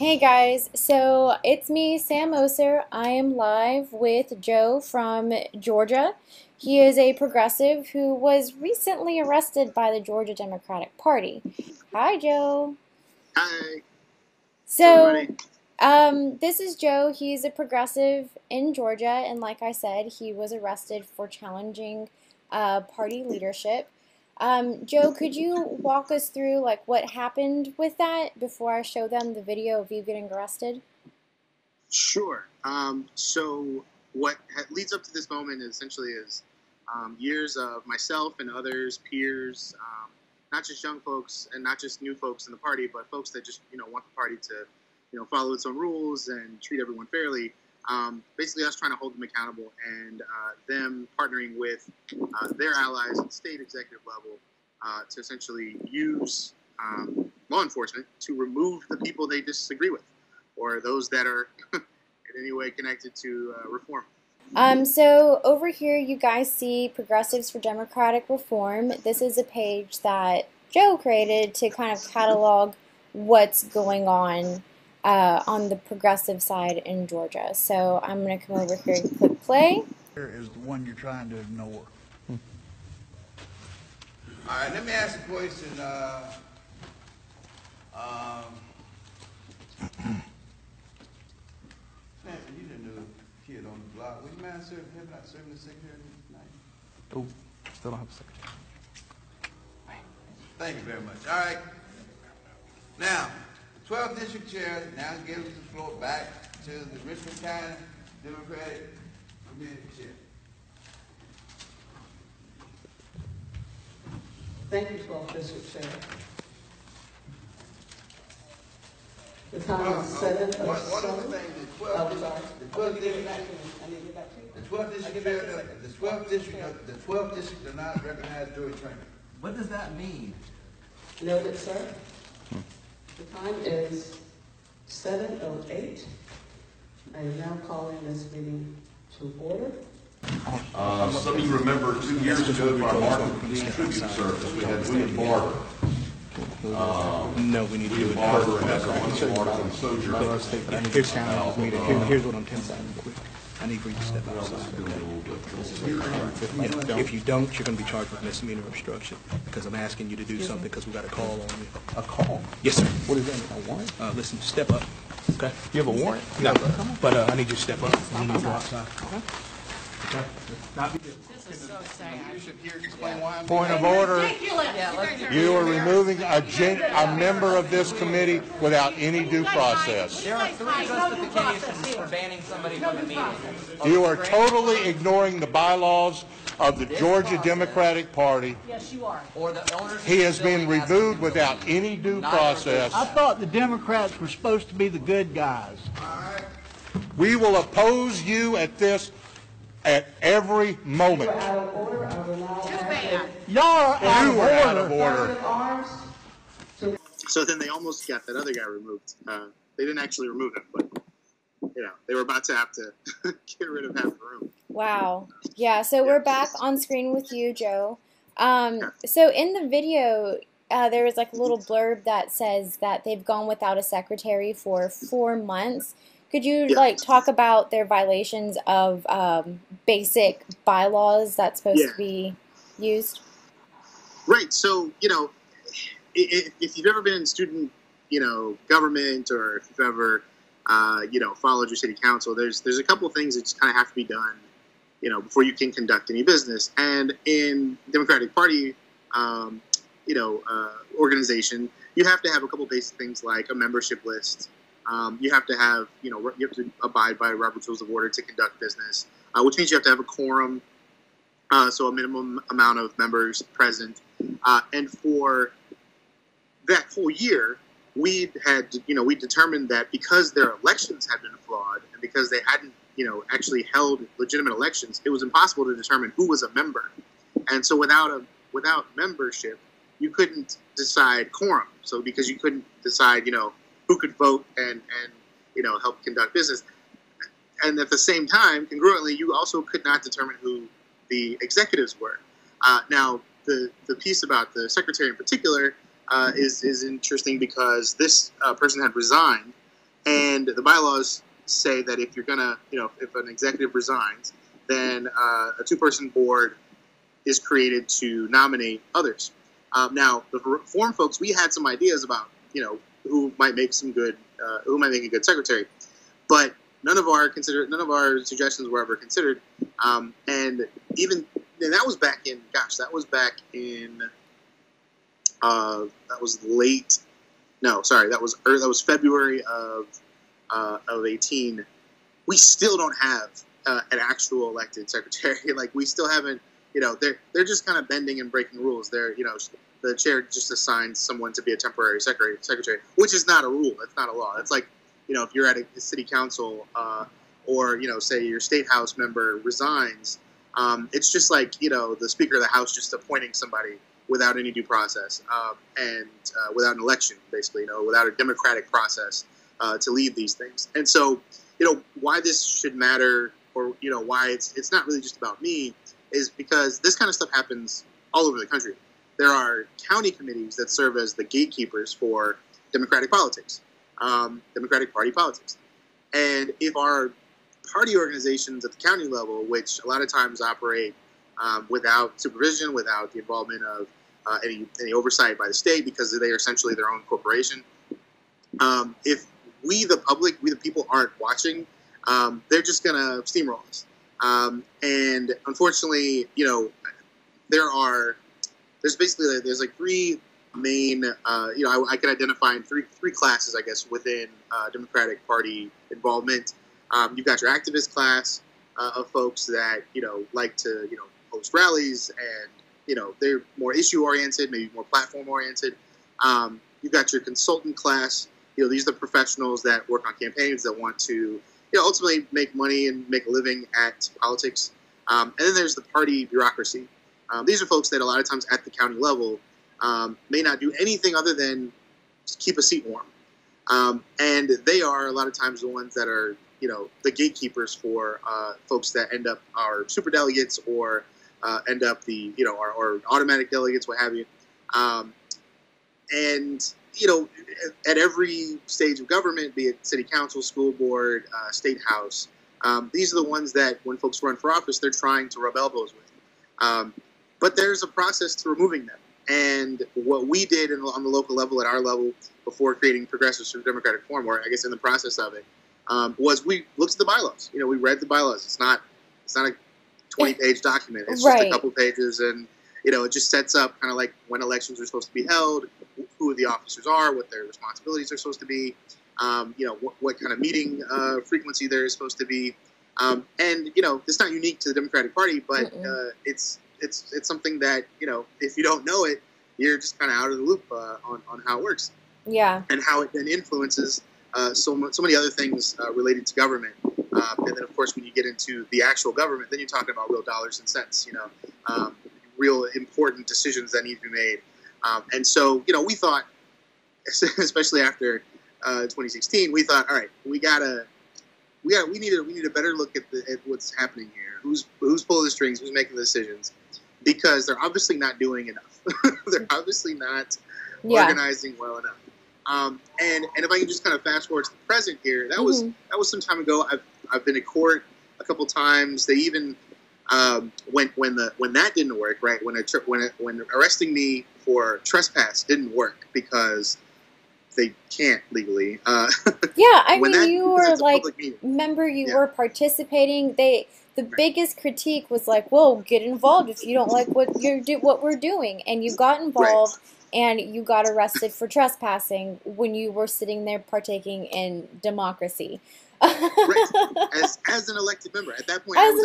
Hey guys, so it's me, Sam Oser. I am live with Joe from Georgia. He is a progressive who was recently arrested by the Georgia Democratic Party. Hi, Joe. Hi. So, this is Joe. He's a progressive in Georgia, and like I said, he was arrested for challenging party leadership. Joe, could you walk us through like what happened with that before I show them the video of you getting arrested? Sure. So what leads up to this moment essentially is years of myself and others, peers, not just young folks and not just new folks in the party, but folks that just want the party to follow its own rules and treat everyone fairly. Basically, us trying to hold them accountable and them partnering with their allies at the state executive level to essentially use law enforcement to remove the people they disagree with or those that are in any way connected to reform. So over here you guys see Progressives for Democratic Reform. This is a page that Joe created to kind of catalog what's going on the progressive side in Georgia. So I'm going to come over here and click play. Here is the one you're trying to ignore. All right, let me ask a question. Samson, you the new kid on the block. Would you mind serving the secretary tonight? Oh, still don't have a secretary. Thank you very much. All right. Now, the 12th District Chair now gives the floor back to the Richmond County Democratic Committee Chair. Thank you, 12th District Chair. The time is 7:07. One of the things, the 12th District, the 12th District does not recognize jury training. What does that mean? Noted, sir. The time is 7:08. I am now calling this meeting to order. Some of you remember 2 years ago for our Martin tribute service, we had William Barber. No, we need to do it. Barber has a Martin Sojourner. Here's what I'm telling you quick. I need for you to step outside. If you don't, you're going to be charged with misdemeanor obstruction because I'm asking you to do something because we got a call on you. A call? Yes, sir. What is that? A warrant? Listen, step up. Okay? You have a warrant? No, but I need you to step up. I need you to go outside. Okay? This is so sad. Point of order. You are removing a member of this committee without any due process. There are 3 justifications for banning somebody from the meeting. You are totally ignoring the bylaws of the Georgia Democratic Party. Yes, you are. Or the owners. He has been removed without any due process. I thought the Democrats were supposed to be the good guys. We will oppose you at this at every moment. You're out of order. I will now ask Y'all are Out of order. arms. So then they almost got that other guy removed. They didn't actually remove him, but they were about to have to get rid of half the room. Wow. Yeah, so we're back on screen with you, Joe. So in the video, there was like a little blurb that says that they've gone without a secretary for 4 months. Could you like talk about their violations of basic bylaws that's supposed to be used? Right. So, if you've ever been in student, government, or if you've ever, followed your city council, there's a couple of things that just kind of have to be done, before you can conduct any business. And in Democratic Party, organization, you have to have a couple basic things like a membership list. You have to have, you have to abide by Robert's Rules of Order to conduct business, which means you have to have a quorum, so a minimum amount of members present. And for that whole year, we determined that because their elections had been flawed and because they hadn't, actually held legitimate elections, it was impossible to determine who was a member. And so without membership, you couldn't decide quorum. So because you couldn't decide, who could vote and help conduct business. And at the same time, congruently, you also could not determine who the executives were. Now, the piece about the secretary in particular is interesting because this person had resigned And the bylaws say that if you're gonna, if an executive resigns, then a two-person board is created to nominate others. Now, the reform folks, we had some ideas about, who might make a good secretary, but none of our suggestions were ever considered. And that was back in that was February of 18. We still don't have an actual elected secretary. Like, we still haven't. They're just kind of bending and breaking rules. The chair just assigns someone to be a temporary secretary, which is not a rule. It's not a law. It's like, if you're at a city council, or say your state house member resigns, it's just like the Speaker of the House just appointing somebody without any due process, and without an election, basically, without a democratic process to lead these things. And so, why this should matter, or why it's not really just about me, is because this kind of stuff happens all over the country. There are county committees that serve as the gatekeepers for Democratic politics, Democratic Party politics. And if our party organizations at the county level, which a lot of times operate without supervision, without the involvement of any oversight by the state, because they are essentially their own corporation, if we, the public, we the people, aren't watching, they're just going to steamroll us. And unfortunately, there's like three main, I can identify in three classes, I guess, within Democratic Party involvement. You've got your activist class of folks that, like to, host rallies, and, they're more issue oriented, maybe more platform oriented. You've got your consultant class. These are the professionals that work on campaigns that want to, ultimately make money and make a living at politics. And then there's the party bureaucracy. These are folks that a lot of times at the county level may not do anything other than keep a seat warm. And they are a lot of times the ones that are, the gatekeepers for folks that end up our super delegates, or end up the, our automatic delegates, what have you. And at every stage of government, be it city council, school board, state house, these are the ones that when folks run for office, they're trying to rub elbows with. But there's a process to removing them. And what we did on the local level, at our level, before creating Progressives for Democratic Reform, or I guess in the process of it, was we looked at the bylaws. We read the bylaws. It's not a 20-page document. It's just a couple pages, and it just sets up kind of like when elections are supposed to be held, who the officers are, what their responsibilities are supposed to be, what kind of meeting frequency there is supposed to be, and it's not unique to the Democratic Party, but it's something that if you don't know it, you're just kind of out of the loop on how it works, and how it then influences so many other things related to government. And then, of course, when you get into the actual government, then you're talking about real dollars and cents, real important decisions that need to be made. And so, we thought, especially after 2016, we thought, all right, we need a better look at what's happening here. Who's pulling the strings? Who's making the decisions? Because they're obviously not doing enough. They're obviously not organizing well enough. And if I can just kind of fast forward to the present here, that was some time ago. I've been to court a couple times. They even when that didn't work, right? When arresting me for trespass didn't work because they can't legally. I mean, you were like, remember, you were participating. The biggest critique was like, "Well, get involved if you don't like what we're doing," and you got involved. Right. And you got arrested for trespassing when you were sitting there partaking in democracy. Right. As an elected member. At that point, I was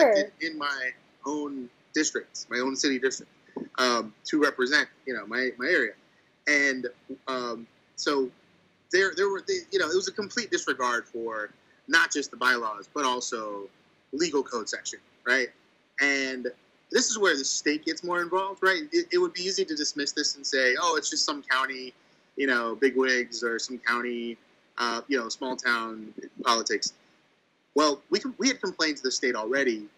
elected in my own district, my own city district, to represent, my area. And so it was a complete disregard for not just the bylaws, but also legal code section, right? And this is where the state gets more involved, right? It would be easy to dismiss this and say, oh, it's just some county, bigwigs, or some county, small town politics. Well, we had complained to the state already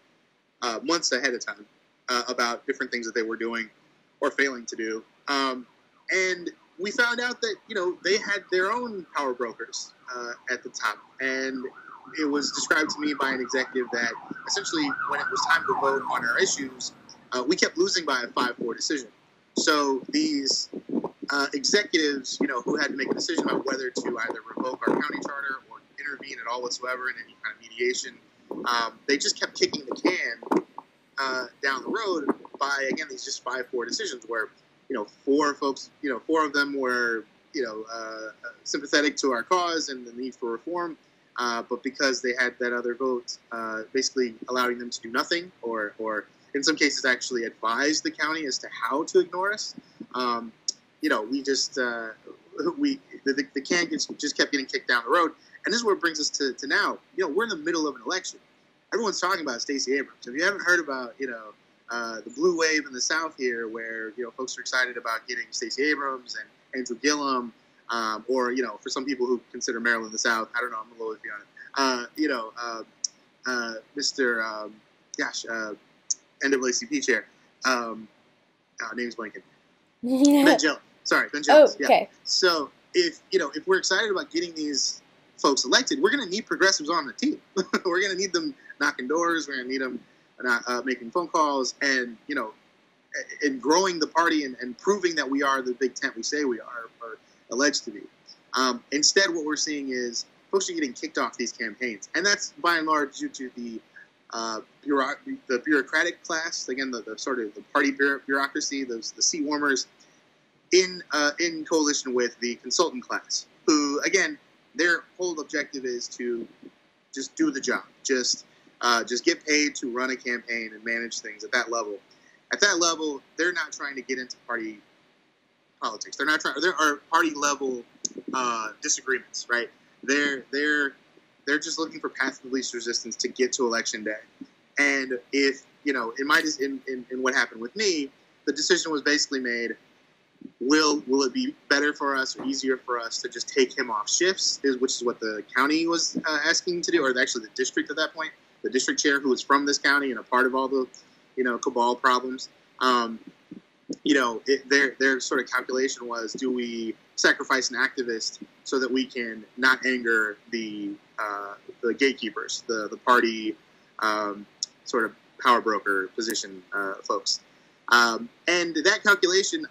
months ahead of time about different things that they were doing or failing to do. And we found out that, they had their own power brokers at the top. And it was described to me by an executive that essentially when it was time to vote on our issues, we kept losing by a 5-4 decision. So these executives, who had to make a decision about whether to either revoke our county charter or intervene at all whatsoever in any kind of mediation, they just kept kicking the can down the road by, again, these just 5-4 decisions where, four of them were, sympathetic to our cause and the need for reform. But because they had that other vote, basically allowing them to do nothing, or in some cases actually advise the county as to how to ignore us, we just the can just kept getting kicked down the road. And this is what brings us to now. We're in the middle of an election. Everyone's talking about Stacey Abrams. If you haven't heard about, the blue wave in the South here, where folks are excited about getting Stacey Abrams and Andrew Gillum. Or, for some people who consider Maryland the South, I don't know, I'm a little iffy on it. Mr. NAACP chair, name's blanking. Ben Jealous. Sorry, Ben Jealous. Oh, okay. Yeah. So if we're excited about getting these folks elected, we're going to need progressives on the team. We're going to need them knocking doors. We're going to need them making phone calls and, and growing the party and proving that we are the big tent we say we are, or alleged to be. Instead, what we're seeing is folks are getting kicked off these campaigns, and that's by and large due to the bureaucratic class. Again, the sort of the party bureaucracy, the seat warmers, in coalition with the consultant class, who again their whole objective is to just do the job, just get paid to run a campaign and manage things at that level. At that level, they're not trying to get into party politics. They're not trying. There are party level disagreements, right? They're just looking for path of least resistance to get to election day. And if in what happened with me, the decision was basically made: will it be better for us or easier for us to just take him off shifts? Which is what the county was asking to do, or actually the district at that point, the district chair who was from this county and a part of all the cabal problems. Their sort of calculation was: do we sacrifice an activist so that we can not anger the gatekeepers, the party sort of power broker position folks? And that calculation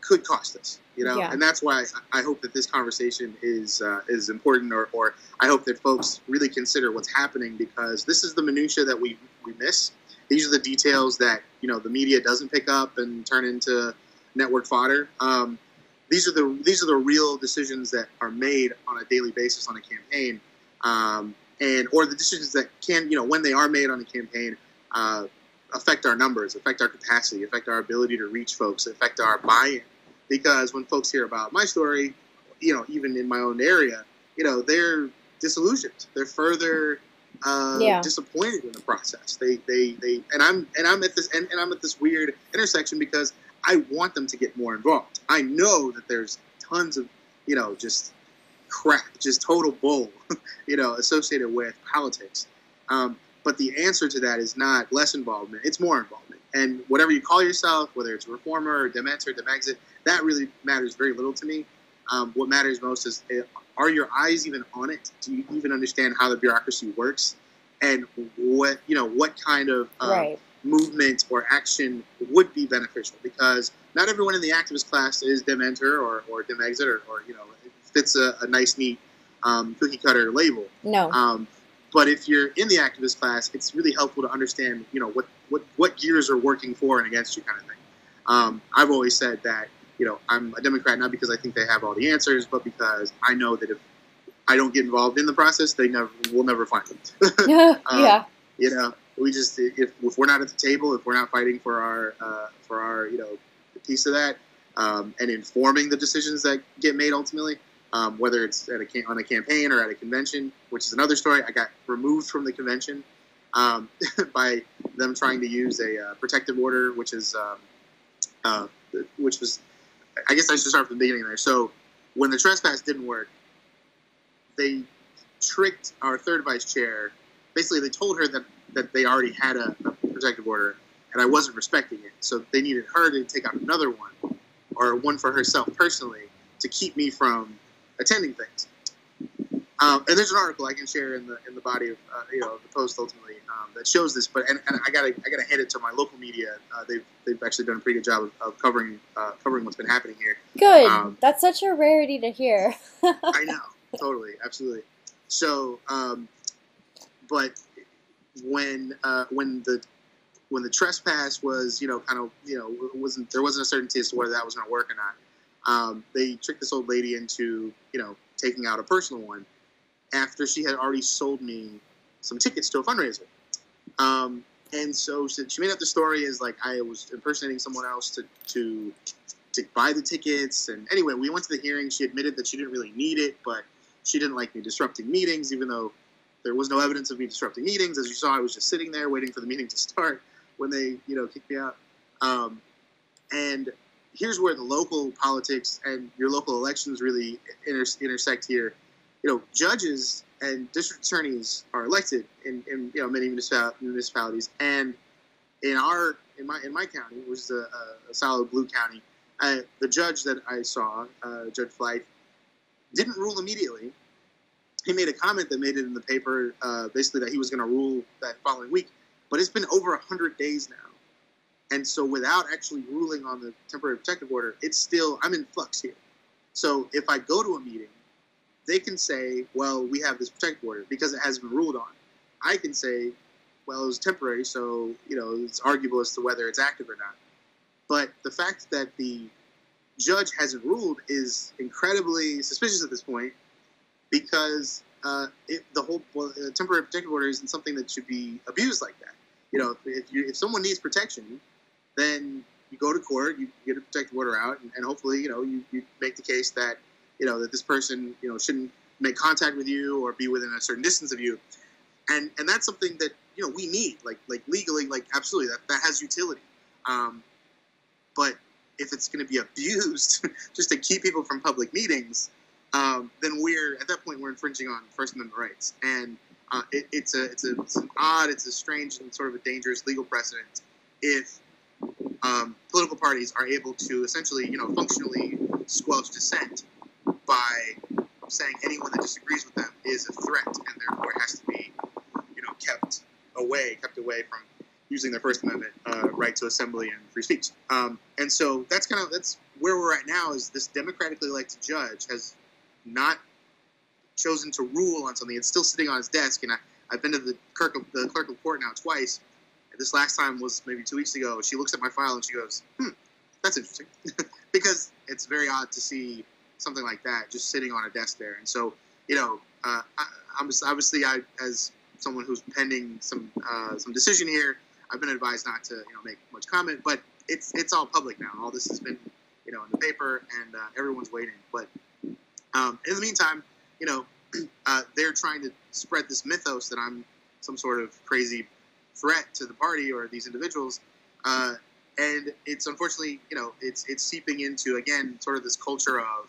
could cost us, Yeah. And that's why I hope that this conversation is important, or I hope that folks really consider what's happening, because this is the minutia that we miss. These are the details that the media doesn't pick up and turn into network fodder. These are the real decisions that are made on a daily basis on a campaign, or the decisions that can, when they are made on a campaign, affect our numbers, affect our capacity, affect our ability to reach folks, affect our buy-in. Because when folks hear about my story, even in my own area, they're disillusioned. They're further disappointed in the process. I'm at this weird intersection because I want them to get more involved. I know that there's tons of just crap, just total bull, associated with politics. But the answer to that is not less involvement; it's more involvement. And whatever you call yourself, whether it's a reformer or dementer, demexit, that really matters very little to me. What matters most is: are your eyes even on it? Do you even understand how the bureaucracy works, and what kind of movement or action would be beneficial? Because not everyone in the activist class is dementer or demexit or fits a nice, neat cookie cutter label. No. But if you're in the activist class, it's really helpful to understand what gears are working for and against you, kind of thing. I've always said that I'm a Democrat not because I think they have all the answers, but because I know that if I don't get involved in the process, we'll never find them. Yeah. We just if we're not at the table, if we're not fighting for our piece of that, and informing the decisions that get made ultimately, whether it's on a campaign or at a convention, which is another story. I got removed from the convention by them trying to use a protective order, which was, I guess I should start from the beginning there. So when the trespass didn't work, they tricked our third vice chair. Basically, they told her that they already had a protective order, and I wasn't respecting it. So they needed her to take out another one. or one for herself personally to keep me from attending things. And there's an article I can share in the body of the post ultimately that shows this. But and I gotta hand it to my local media. They've actually done a pretty good job of covering what's been happening here. Good. That's such a rarity to hear. I know, totally, absolutely. So, but when the trespass was there wasn't a certainty as to whether that was going to work or not. They tricked this old lady into taking out a personal one after she had already sold me some tickets to a fundraiser. And so she made up the story as like I was impersonating someone else to buy the tickets. And anyway, we went to the hearing. She admitted that she didn't really need it, but she didn't like me disrupting meetings, even though there was no evidence of me disrupting meetings. As you saw, I was just sitting there waiting for the meeting to start when they, kicked me out. And here's where the local politics and your local elections really intersect here. Judges and district attorneys are elected in many municipalities, and in my county, which is a solid blue county, the judge that I saw, Judge Flight, didn't rule immediately. He made a comment that made it in the paper, basically that he was going to rule that following week. But it's been over 100 days now. And so without actually ruling on the temporary protective order, I'm in flux here. So if I go to a meeting, they can say, well, we have this protective order because it hasn't been ruled on. I can say, well, it was temporary, so, it's arguable as to whether it's active or not. But the fact that the judge hasn't ruled is incredibly suspicious at this point, because the whole temporary protective order isn't something that should be abused like that. If someone needs protection, then you go to court, you get a protective order out, and hopefully, you make the case that, that this person, shouldn't make contact with you or be within a certain distance of you. And that's something that, we need, like legally, like absolutely, that has utility. But if it's going to be abused just to keep people from public meetings, then at that point we're infringing on First Amendment rights, and it's an odd, it's a strange and sort of a dangerous legal precedent if political parties are able to essentially, functionally squelch dissent by saying anyone that disagrees with them is a threat, and therefore has to be, kept away from using their First Amendment right to assembly and free speech. And so that's where we're at now. Is this democratically elected judge has not chosen to rule on something. It's still sitting on his desk, and I've been to the clerk of court now twice. And this last time was maybe 2 weeks ago. She looks at my file and she goes, that's interesting. Because it's very odd to see something like that just sitting on a desk there. And so, obviously, as someone who's pending some decision here, I've been advised not to make much comment, but it's all public now. All this has been in the paper, and everyone's waiting. But in the meantime, they're trying to spread this mythos that I'm some sort of crazy threat to the party or these individuals, and it's unfortunately it's seeping into, again, sort of this culture of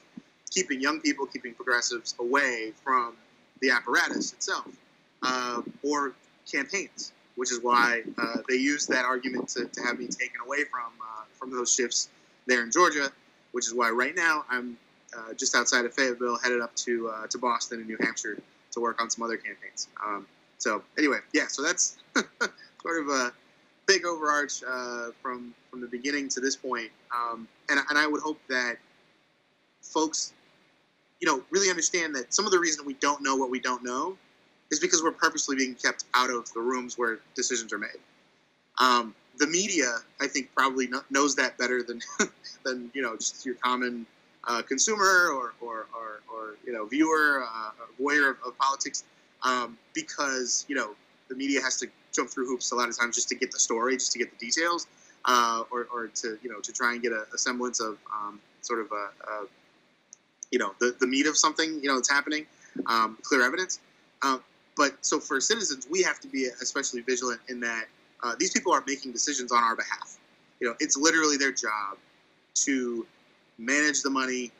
keeping young people, keeping progressives away from the apparatus itself, or campaigns, which is why they used that argument to have me taken away from those shifts there in Georgia, which is why right now I'm just outside of Fayetteville, headed up to Boston and New Hampshire to work on some other campaigns. So anyway, yeah, so that's sort of a big overarch from the beginning to this point. And I would hope that folks, really understand that some of the reason we don't know what we don't know is because we're purposely being kept out of the rooms where decisions are made. The media, I think, probably knows that better than just your common consumer or viewer, voyeur of politics, because the media has to jump through hoops a lot of times just to get the story, just to get the details, or to try and get a semblance of sort of the meat of something that's happening, clear evidence. But so for citizens, we have to be especially vigilant in that these people are making decisions on our behalf. It's literally their job to manage the money,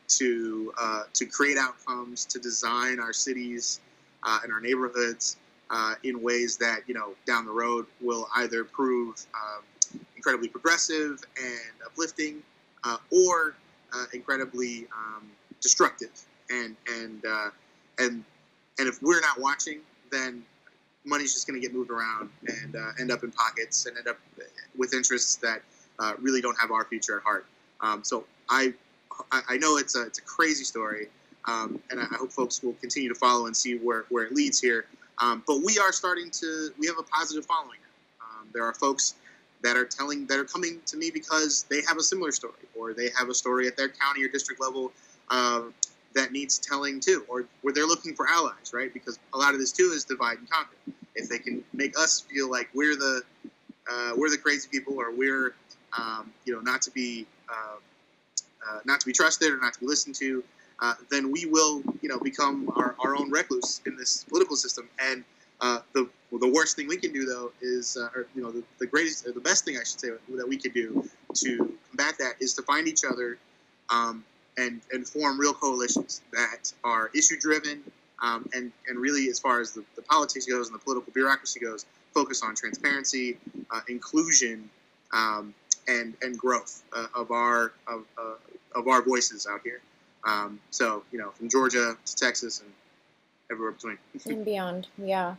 to create outcomes, to design our cities and our neighborhoods in ways that down the road will either prove incredibly progressive and uplifting, or incredibly destructive. And if we're not watching, then money's just going to get moved around and end up in pockets and end up with interests that really don't have our future at heart. So I know it's a crazy story, and I hope folks will continue to follow and see where it leads here. But we have a positive following. There are folks that are coming to me because they have a similar story, or they have a story at their county or district level that needs telling too, or where they're looking for allies, right? Because a lot of this too is divide and conquer. If they can make us feel like we're the crazy people, or we're not to be trusted or not to be listened to, then we will become our own recluse in this political system. And the worst thing we can do, though, is the best thing I should say that we can do to combat that is to find each other and form real coalitions that are issue driven, and really, as far as the politics goes and the political bureaucracy goes, focus on transparency, inclusion, and growth of our voices out here. So from Georgia to Texas and everywhere between and beyond. Yeah.